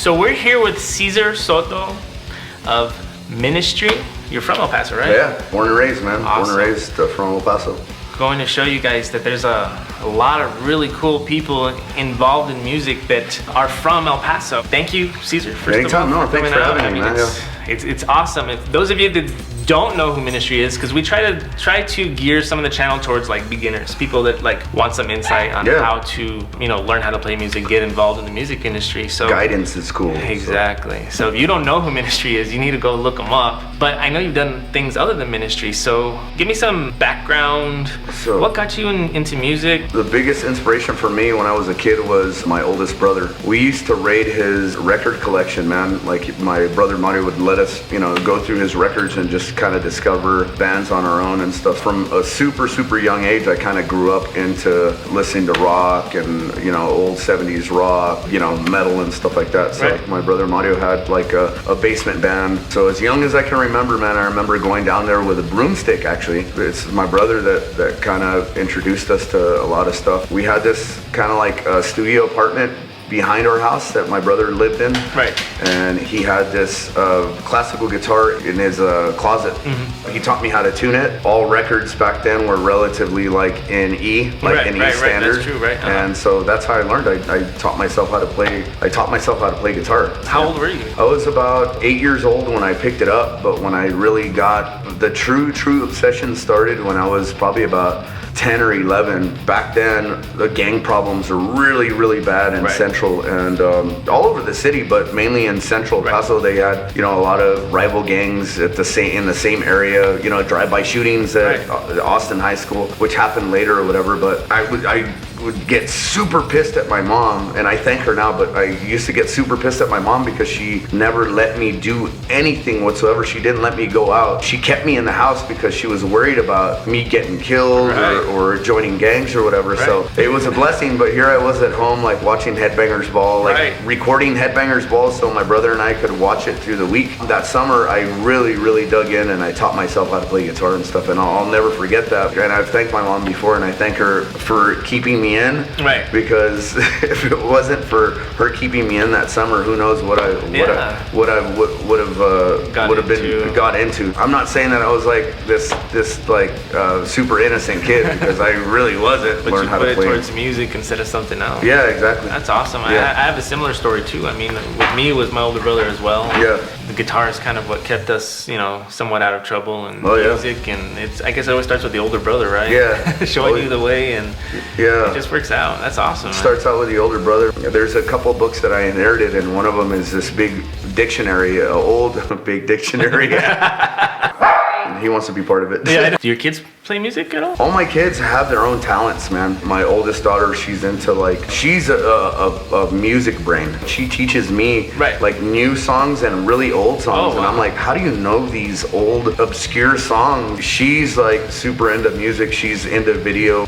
So we're here with Cesar Soto of Ministry. You're from El Paso, right? Yeah, born and raised, man. Awesome. Born and raised from El Paso. Going to show you guys that there's a lot of really cool people involved in music that are from El Paso. Thank you, Cesar, for Anytime, no, thanks for having me, man. It's awesome. If those of you that don't know who Ministry is, because we try to gear some of the channel towards like beginners, people that like want some insight on how to learn how to play music, get involved in the music industry. So guidance is cool. Exactly. So if you don't know who Ministry is, you need to go look them up. But I know you've done things other than Ministry, so give me some background. So what got you into music? The biggest inspiration for me when I was a kid was my oldest brother. We used to raid his record collection, man. Like my brother Mario would let us, go through his records and just kind of discover bands on our own and stuff. From a super young age, I kind of grew up into listening to rock and old 70s rock, metal and stuff like that. So my brother Mario had like a basement band. So as young as I can remember, man, I remember going down there with a broomstick. Actually, it's my brother that kind of introduced us to a lot of stuff. We had this kind of like a studio apartment behind our house that my brother lived in. Right. And he had this classical guitar in his closet. Mm-hmm. He taught me how to tune it. All records back then were relatively like in E, like in E standard. That's true, right. And so that's how I learned. I taught myself how to play. I taught myself how to play guitar. How old were you? I was about 8 years old when I picked it up, but when I really got the true obsession started when I was probably about 10 or 11. Back then, the gang problems were really bad in Central and all over the city, but mainly in Central Paso. They had, a lot of rival gangs in the same area. Drive-by shootings at Austin High School, which happened later or whatever. But I would get super pissed at my mom, and I thank her now, but I used to get super pissed at my mom because she never let me do anything whatsoever. She didn't let me go out. She kept me in the house because she was worried about me getting killed or joining gangs or whatever. So it was a blessing, but here I was at home like watching Headbangers Ball, recording Headbangers Ball so my brother and I could watch it through the week. That summer I really dug in and I taught myself how to play guitar and stuff, and I'll never forget that. And I've thanked my mom before, and I thank her for keeping me in, because if it wasn't for her keeping me in that summer, who knows what I would have got into. I'm not saying that I was like this super innocent kid, because I really wasn't. But you put it towards music instead of something else. Yeah, exactly. That's awesome. Yeah. I have a similar story too. I mean, with me it was my older brother as well. Yeah. The guitar is kind of what kept us, somewhat out of trouble in music, and I guess it always starts with the older brother, right? Yeah. Showing you the way, and it just works out. That's awesome. Starts out with the older brother. There's a couple books that I inherited, and one of them is this big dictionary, old big dictionary. He wants to be part of it. Yeah. Do your kids play music at all? All my kids have their own talents, man. My oldest daughter, she's into she's a music brain. She teaches me like new songs and really old songs. And I'm like, how do you know these old obscure songs? She's like super into music. She's into video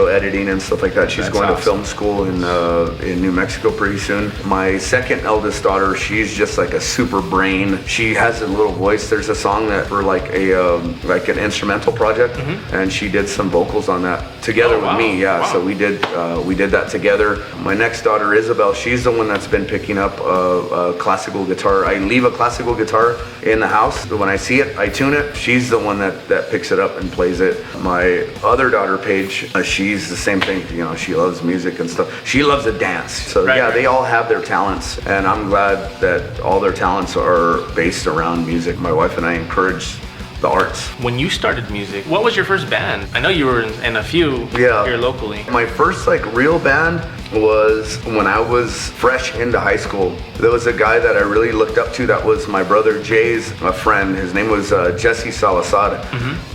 editing and stuff like that. She's going to film school in New Mexico pretty soon. My second eldest daughter, she's just like a super brain. She has a little voice. There's a song that for like an instrumental project, and she did some vocals on that together with me. So we did that together. My next daughter Isabel, she's the one that's been picking up a classical guitar. I leave a classical guitar in the house. When I see it, I tune it. She's the one that picks it up and plays it. My other daughter Paige, she's the same thing. She loves music and stuff. She loves to dance. So they all have their talents, and I'm glad that all their talents are based around music. My wife and I encourage the arts. When you started music, what was your first band? I know you were in a few here locally. My first real band was when I was fresh into high school. There was a guy that I really looked up to that was my brother Jay's a friend. His name was Jesse Salazar.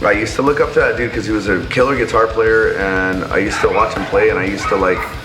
I used to look up to that dude because he was a killer guitar player, and I used to watch him play, and I used to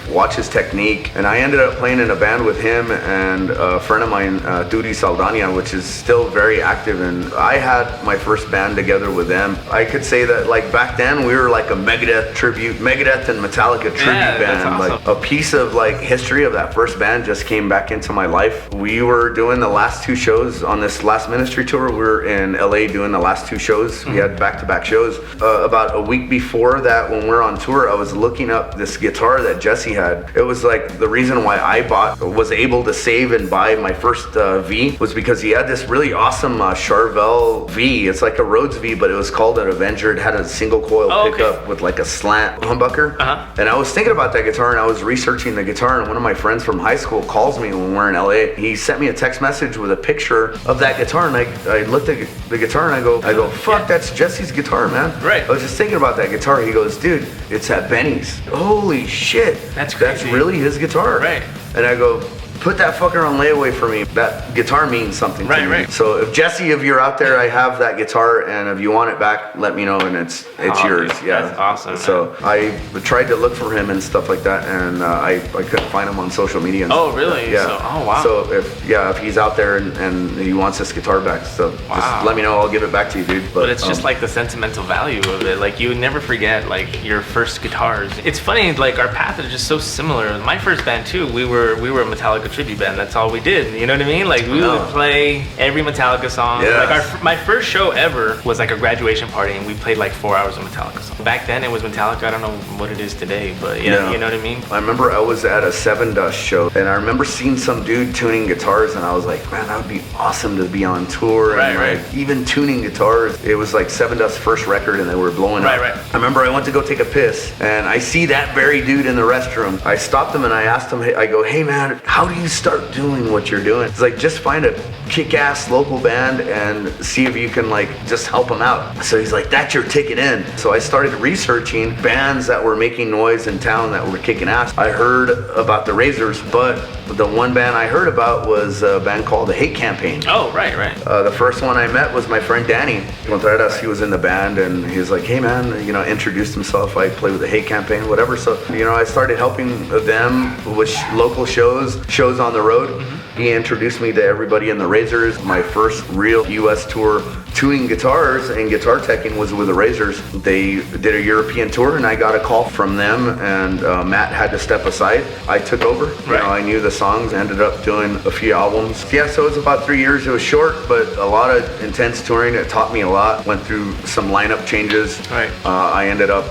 watch his technique. And I ended up playing in a band with him and a friend of mine, Dudi Saldana, which is still very active. And I had my first band together with them. I could say that back then we were like a Megadeth and Metallica tribute band. Awesome. A piece of history of that first band just came back into my life. We were doing the last two shows on this last ministry tour. We were in LA doing the last two shows. We had back-to-back shows. About a week before that, when we were on tour, I was looking up this guitar that Jesse had. It was like the reason why I was able to save and buy my first V was because he had this really awesome Charvel V. It's like a Rhodes V, but it was called an Avenger. It had a single coil pickup with like a slant humbucker. And I was thinking about that guitar, and I was researching the guitar, and one of my friends from high school calls me when we're in LA. He sent me a text message with a picture of that guitar, and I looked at the guitar and I go, fuck, that's Jesse's guitar, man. Right. I was just thinking about that guitar. He goes, dude, it's at Benny's. Holy shit. That's crazy. That's really his guitar. Right. And I go, put that fucker on layaway for me. That guitar means something to me. Right. So if Jesse, if you're out there, I have that guitar, and if you want it back, let me know, and it's yours. Dude, yeah, that's awesome. So I tried to look for him and stuff like that, and I couldn't find him on social media. And oh, really? Yeah. So, oh, wow. So if he's out there and he wants this guitar back, so just let me know. I'll give it back to you, dude. But it's just like the sentimental value of it. Like you would never forget like your first guitars. It's funny, like our path is just so similar. My first band too. We were a Metallica tribute band. That's all we did, you know what I mean? Like we would play every Metallica song. Like my first show ever was like a graduation party, and we played like 4 hours of Metallica songs. Back then it was Metallica. I don't know what it is today, but you know what I mean? I remember I was at a Seven Dust show, and I remember seeing some dude tuning guitars, and I was like, man, that would be awesome to be on tour. And like, even tuning guitars. It was like Seven Dust's first record, and they were blowing up. I remember I went to go take a piss, and I see that very dude in the restroom. I stopped him and I asked him, I go, hey man, how do you start doing what you're doing? It's like, just find a kick-ass local band and see if you can like just help them out. So he's like, that's your ticket in. So I started researching bands that were making noise in town that were kicking ass. I heard about the Razors, but the one band I heard about was a band called The Hate Campaign. Oh, right. The first one I met was my friend Danny Contreras. He was in the band, and he was like, hey man, introduced himself. I play with The Hate Campaign, whatever. So, I started helping them with local shows on the road. He introduced me to everybody in the Razors. My first real US tour tuning guitars and guitar teching was with the Razors. They did a European tour, and I got a call from them, and Matt had to step aside. I took over. I knew the songs, ended up doing a few albums. Yeah, so it was about 3 years. It was short, but a lot of intense touring. It taught me a lot. Went through some lineup changes. I ended up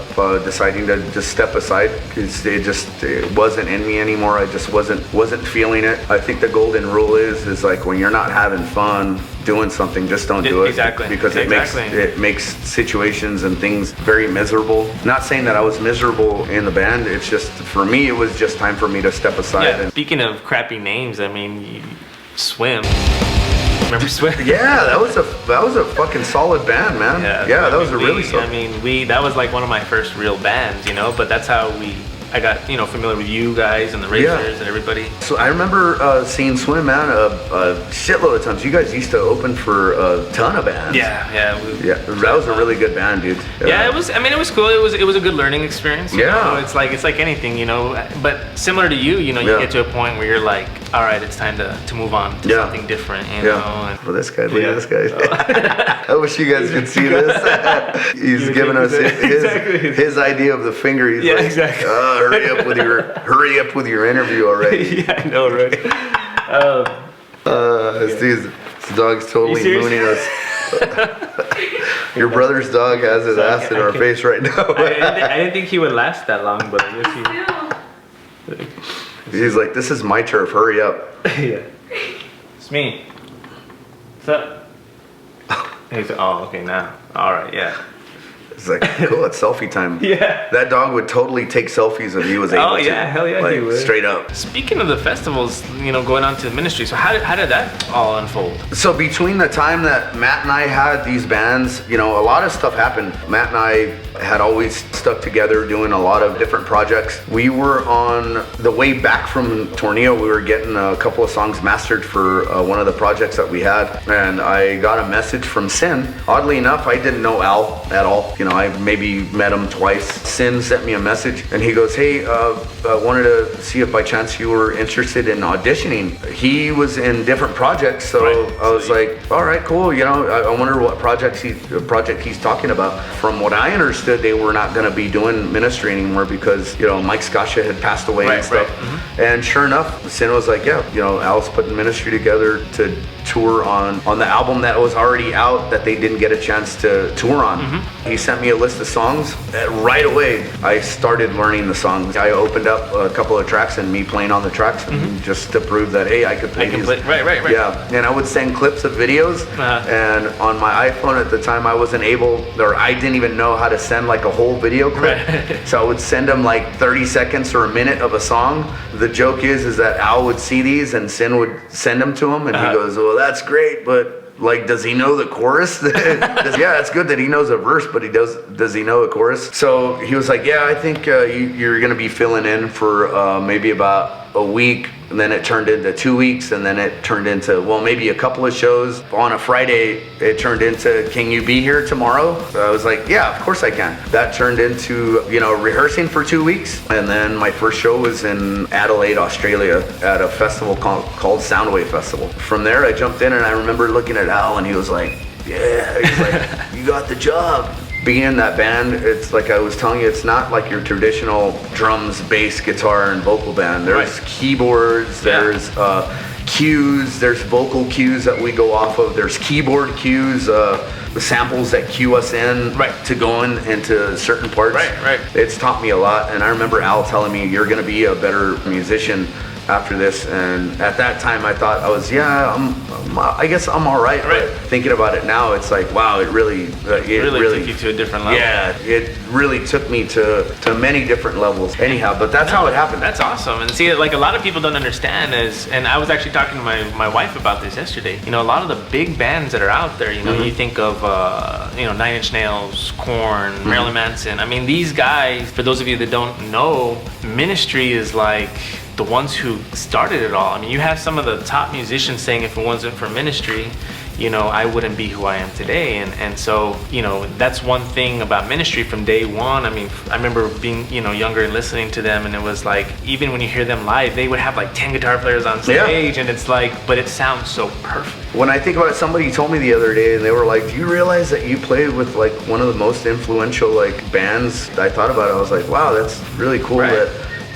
deciding to just step aside because it wasn't in me anymore. I just wasn't feeling it. I think the golden rule is like, when you're not having fun doing something, just don't do it. Because it makes situations and things very miserable. Not saying that I was miserable in the band. It's just, for me, it was just time for me to step aside. Speaking of crappy names, I mean, Swim. Remember Swim? Yeah, that was a fucking solid band, man. Yeah, that was a really solid. I mean, that was like one of my first real bands, but that's how I got, familiar with you guys and the Razors and everybody. So I remember seeing Swim, man, a shitload of times. You guys used to open for a ton of bands. That was a really good band, dude. It was. I mean, it was cool. It was a good learning experience. You know? It's like anything, But similar to you, you get to a point where you're like, all right, it's time to move on to something different, know. And, well, this guy, look at this guy. I wish you guys could see this. He's giving us his idea of the finger. He's like, exactly. Hurry up with your interview already. I know, right? This dog's totally mooning us. Your brother's dog has his ass in our face right now. I didn't think he would last that long, but I guess he... He's like, this is my turf, hurry up. It's me. What's up? He's like, oh, okay, now. All right, yeah. It's like, cool, it's selfie time. That dog would totally take selfies if he was able to. Oh, yeah, hell yeah, like, he would. Straight up. Speaking of the festivals, going on to ministry, so how did that all unfold? So between the time that Matt and I had these bands, a lot of stuff happened. Matt and I had always stuck together doing a lot of different projects. We were on the way back from Tornillo. We were getting a couple of songs mastered for one of the projects that we had, and I got a message from Sin. Oddly enough, I didn't know Al at all. I maybe met him twice. Sin sent me a message, and he goes, hey, I wanted to see if by chance you were interested in auditioning. He was in different projects, so I was like, all right, cool. I wonder what project he's talking about. From what I understood, they were not going to be doing ministry anymore because, Mike Scascia had passed away and stuff. And sure enough, Sin was like, Al's putting ministry together to tour on the album that was already out that they didn't get a chance to tour on. He sent me a list of songs. Right away, I started learning the songs. I opened up a couple of tracks and me playing on the tracks just to prove that, hey, I could play these. Right. Yeah, and I would send clips of videos, and on my iPhone at the time, I wasn't able, or I didn't even know how to send like a whole video clip. So I would send them like 30 seconds or a minute of a song. The joke is that Al would see these and Sin would send them to him, and he goes, well, that's great, but like, does he know the chorus? Yeah, it's good that he knows a verse, but does he know a chorus? So he was like, yeah, I think you're gonna be filling in for maybe about a week, and then it turned into 2 weeks, and then it turned into, well, maybe a couple of shows. On a Friday, it turned into, can you be here tomorrow? So I was like, yeah, of course I can. That turned into, rehearsing for 2 weeks, and then my first show was in Adelaide, Australia, at a festival called Soundwave Festival. From there, I jumped in, and I remember looking at Al, and he was like, yeah, he's like, you got the job. Being in that band, it's like I was telling you, it's not like your traditional drums, bass, guitar, and vocal band. There's keyboards, there's cues, there's vocal cues that we go off of, there's keyboard cues, the samples that cue us in to go into certain parts. It's taught me a lot, and I remember Al telling me, you're going to be a better musician after this, and at that time I thought I guess I'm all right. But thinking about it now, it's like, wow, it really took you to a different level. Yeah, it really took me to many different levels. Anyhow, but that's how it happened. That's awesome. And see, like a lot of people don't understand and I was actually talking to my wife about this yesterday. A lot of the big bands that are out there, you think of 9 Inch Nails, Korn, Marilyn Manson. I mean, these guys, for those of you that don't know, Ministry is like the ones who started it all. I mean, you have some of the top musicians saying if it wasn't for Ministry, I wouldn't be who I am today. And so, that's one thing about Ministry from day one. I mean, I remember being, younger and listening to them, and it was like, even when you hear them live, they would have like 10 guitar players on stage, and it's like, but it sounds so perfect. When I think about it, somebody told me the other day, and they were like, do you realize that you played with like one of the most influential like bands? I thought about it, I was like, wow, that's really cool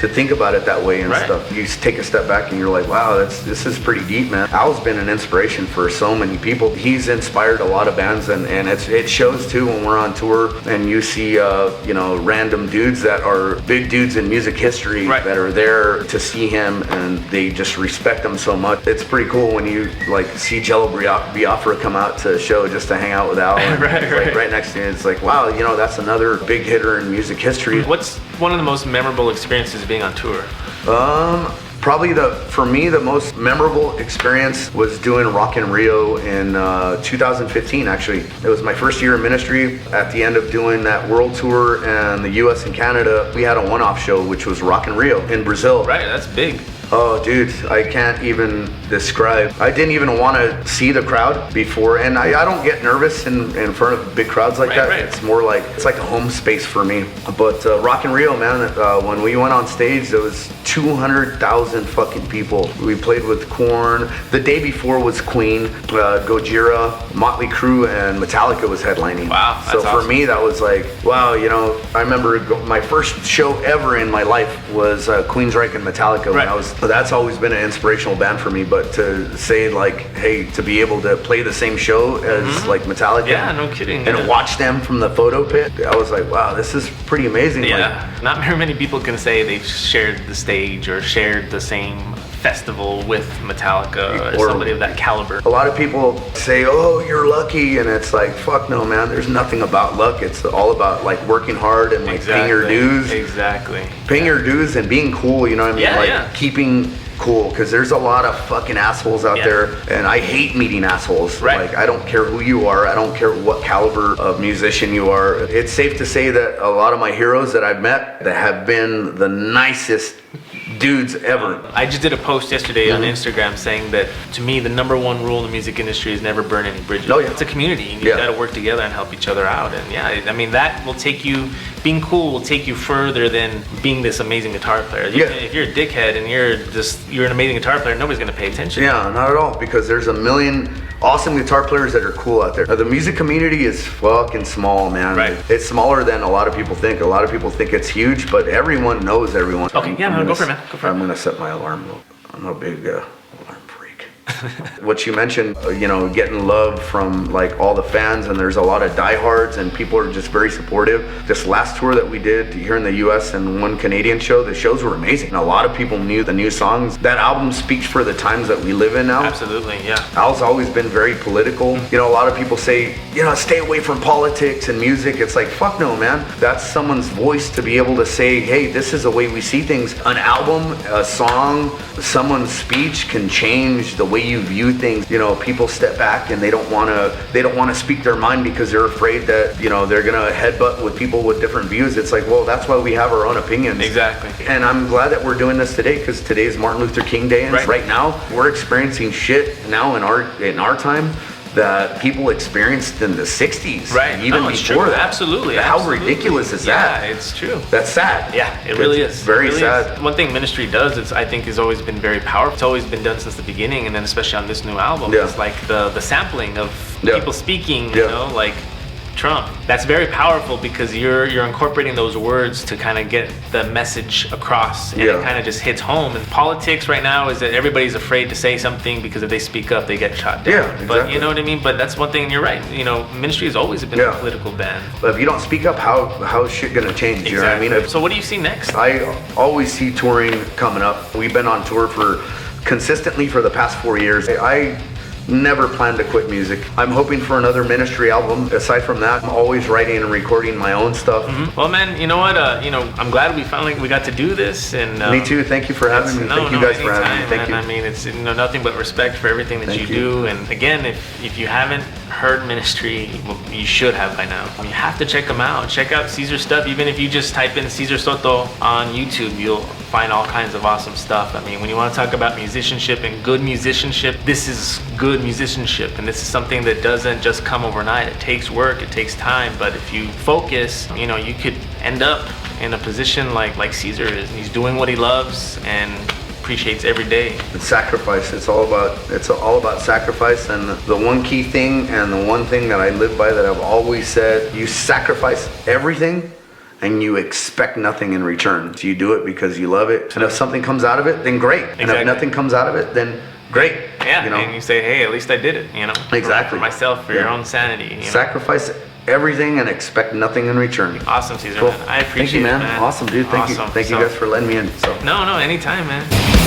to think about it that way and stuff. You take a step back and you're like, wow, this is pretty deep, man. Al's been an inspiration for so many people. He's inspired a lot of bands, and it shows too when we're on tour and you see random dudes that are big dudes in music history that are there to see him, and they just respect him so much. It's pretty cool when you like see Jello Biafra come out to a show just to hang out with Al, and right next to you. It's like, wow, that's another big hitter in music history. What's one of the most memorable experiences being on tour? Probably for me, the most memorable experience was doing Rock in Rio in 2015, actually. It was my first year in Ministry. At the end of doing that world tour and the US and Canada, we had a one-off show, which was Rock in Rio in Brazil. Right, that's big. Oh, dude, I can't even describe. I didn't even want to see the crowd before, and I don't get nervous in front of big crowds like that. It's more like, it's like a home space for me. But Rock in Rio, man, when we went on stage, there was 200,000 fucking people. We played with Korn. The day before was Queen, Gojira, Motley Crue, and Metallica was headlining. Wow, that's so for me, that was like, wow, I remember my first show ever in my life was Queensryche and Metallica when I was. That's always been an inspirational band for me, but to say like, hey, to be able to play the same show as like Metallica, no kidding, and watch them from the photo pit, I was like, wow, this is pretty amazing. Not very many people can say they've shared the stage or shared the same festival with Metallica or somebody of that caliber. A lot of people say, oh, you're lucky, and it's like, fuck no, man, there's nothing about luck. It's all about like working hard and like paying your dues. Paying your dues and being cool, you know what I mean? Keeping cool, because there's a lot of fucking assholes out there, and I hate meeting assholes. Like, I don't care who you are, I don't care what caliber of musician you are. It's safe to say that a lot of my heroes that I've met that have been the nicest dudes ever. I just did a post yesterday on Instagram saying that, to me, the number one rule in the music industry is never burn any bridges. It's a community, and you gotta work together and help each other out. And I mean, that will take you, being cool will take you further than being this amazing guitar player. If you're a dickhead and you're an amazing guitar player, nobody's gonna pay attention. Not at all, because there's a million awesome guitar players that are cool out there. The music community is fucking small, man. It's smaller than a lot of people think. A lot of people think it's huge, but everyone knows everyone. Okay, go for it, man. Go for it. I'm gonna set my alarm. I'm a big alarm freak. What you mentioned, getting love from like all the fans, and there's a lot of diehards, and people are just very supportive. This last tour that we did here in the U.S. and one Canadian show, the shows were amazing. A lot of people knew the new songs. That album speaks for the times that we live in now. Absolutely, yeah. Al's always been very political. A lot of people say, stay away from politics and music. It's like, fuck no, man. That's someone's voice to be able to say, hey, this is the way we see things. An album, a song, someone's speech can change the way you view things. People step back and they don't want to speak their mind because they're afraid that, they're going to headbutt with people with different views. It's like, well, that's why we have our own opinions. Exactly. And I'm glad that we're doing this today, because today is Martin Luther King Day, and right now we're experiencing shit now in our time that people experienced in the 60s. Right. Even before that. Absolutely. How ridiculous is that? Yeah, it's true. That's sad. Yeah, it really is. Very really sad. Is. One thing ministry does, I think, has always been very powerful. It's always been done since the beginning, and then especially on this new album, it's like the sampling of people speaking, like Trump. That's very powerful, because you're incorporating those words to kind of get the message across, and it kind of just hits home. And politics right now is that everybody's afraid to say something, because if they speak up, they get shot down. Yeah, exactly. But you know what I mean? But that's one thing, and you're right. Ministry has always been a political band. But if you don't speak up, how is shit gonna change? Exactly. You know what I mean? So what do you see next? I always see touring coming up. We've been on tour consistently for the past 4 years. I never plan to quit music. I'm hoping for another ministry album. Aside from that, I'm always writing and recording my own stuff. Mm-hmm. Well, man, you know what? I'm glad we got to do this. And me too. Thank you for having me. Thank you guys for having me. Thank you. I mean, it's nothing but respect for everything that you do. And again, if you haven't heard ministry, you should have by now. You have to check them out. Check out Cesar stuff. Even if you just type in Cesar Soto on YouTube, you'll find all kinds of awesome stuff. I mean, when you want to talk about musicianship and good musicianship, this is good musicianship, and this is something that doesn't just come overnight. It takes work, it takes time, but if you focus, you could end up in a position like Cesar is. He's doing what he loves and appreciates every day. It's sacrifice. It's all about sacrifice. And the one key thing, and the one thing that I live by, that I've always said, you sacrifice everything and you expect nothing in return. So you do it because you love it. And if something comes out of it, then great. Exactly. And if nothing comes out of it, then great. Yeah, and you say, hey, at least I did it, Exactly. For myself, for your own sanity. Sacrifice everything and expect nothing in return. Awesome, Cesar. Cool. Man. I appreciate Thank you, man. It, man. Awesome, dude. Thank you guys for letting me in. No, anytime, man.